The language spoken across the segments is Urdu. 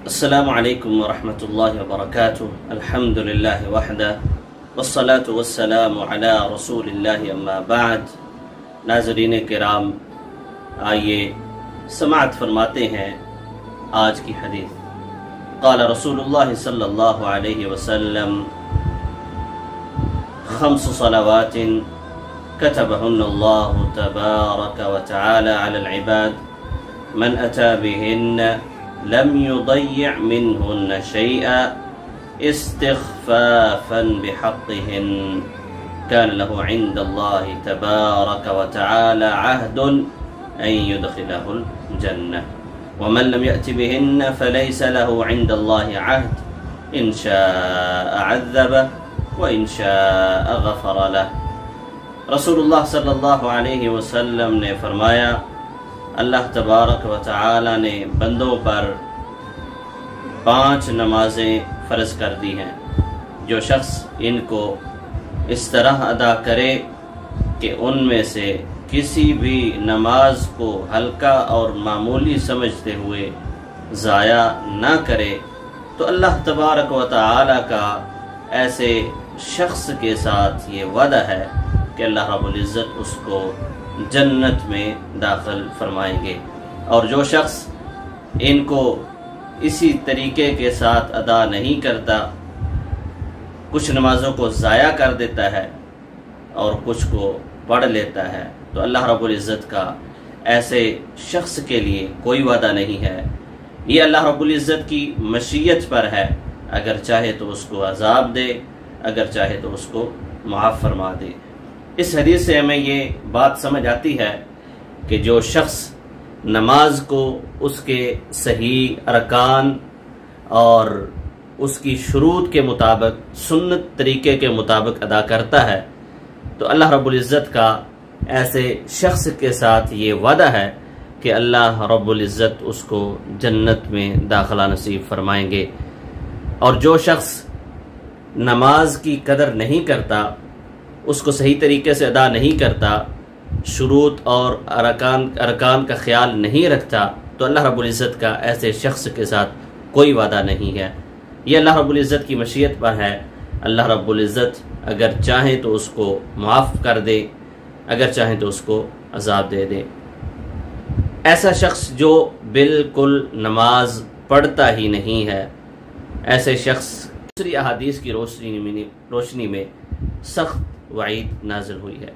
السلام علیکم ورحمۃ اللہ وبرکاتہ۔ الحمد للہ وحدہ والصلاة والسلام علی رسول اللہ اما بعد۔ ناظرین کرام، آئیے سماعت فرماتے ہیں آج کی حدیث۔ قال رسول اللہ صلی اللہ علیہ وسلم: 5 صلوات كتبهن الله تبارك وتعالى على العباد من أتى بهن لم يضيع منهن شيئا استخفافا بحقهن كان له عند الله تبارك وتعالى عهد أن يدخله الجنة ومن لم يأت بهن فليس له عند الله عهد إن شاء عذبه وإن شاء غفر له۔ رسول اللہ صلی اللہ علیہ وسلم نے فرمایا، اللہ تبارک و تعالی نے بندوں پر 5 نمازیں فرض کر دی ہیں۔ جو شخص ان کو اس طرح ادا کرے کہ ان میں سے کسی بھی نماز کو ہلکا اور معمولی سمجھتے ہوئے ضائع نہ کرے، تو اللہ تبارک و تعالی کا ایسے شخص کے ساتھ یہ وعدہ ہے کہ اللہ رب العزت اس کو جنت میں داخل فرمائیں گے۔ اور جو شخص ان کو اسی طریقے کے ساتھ ادا نہیں کرتا، کچھ نمازوں کو ضائع کر دیتا ہے اور کچھ کو پڑھ لیتا ہے، تو اللہ رب العزت کا ایسے شخص کے لیے کوئی وعدہ نہیں ہے۔ یہ اللہ رب العزت کی مشیت پر ہے، اگر چاہے تو اس کو عذاب دے، اگر چاہے تو اس کو معاف فرما دے۔ اس حدیث سے ہمیں یہ بات سمجھ آتی ہے کہ جو شخص نماز کو اس کے صحیح ارکان اور اس کی شروط کے مطابق، سنت طریقے کے مطابق ادا کرتا ہے، تو اللہ رب العزت کا ایسے شخص کے ساتھ یہ وعدہ ہے کہ اللہ رب العزت اس کو جنت میں داخلہ نصیب فرمائیں گے۔ اور جو شخص نماز کی قدر نہیں کرتا، اس کو صحیح طریقے سے ادا نہیں کرتا، شروط اور ارکان کا خیال نہیں رکھتا، تو اللہ رب العزت کا ایسے شخص کے ساتھ کوئی وعدہ نہیں ہے۔ یہ اللہ رب العزت کی مشیت پر ہے۔ اللہ رب العزت اگر چاہیں تو اس کو معاف کر دے، اگر چاہیں تو اس کو عذاب دے دے۔ ایسا شخص جو بالکل نماز پڑھتا ہی نہیں ہے، ایسے شخص دوسری احادیث کی روشنی میں سخت وعید نازل ہوئی ہے۔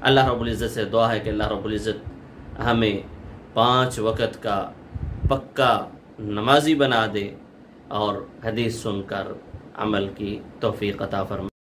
اللہ رب العزت سے دعا ہے کہ اللہ رب العزت ہمیں 5 وقت کا پکا نمازی بنا دے اور حدیث سن کر عمل کی توفیق عطا فرمائے۔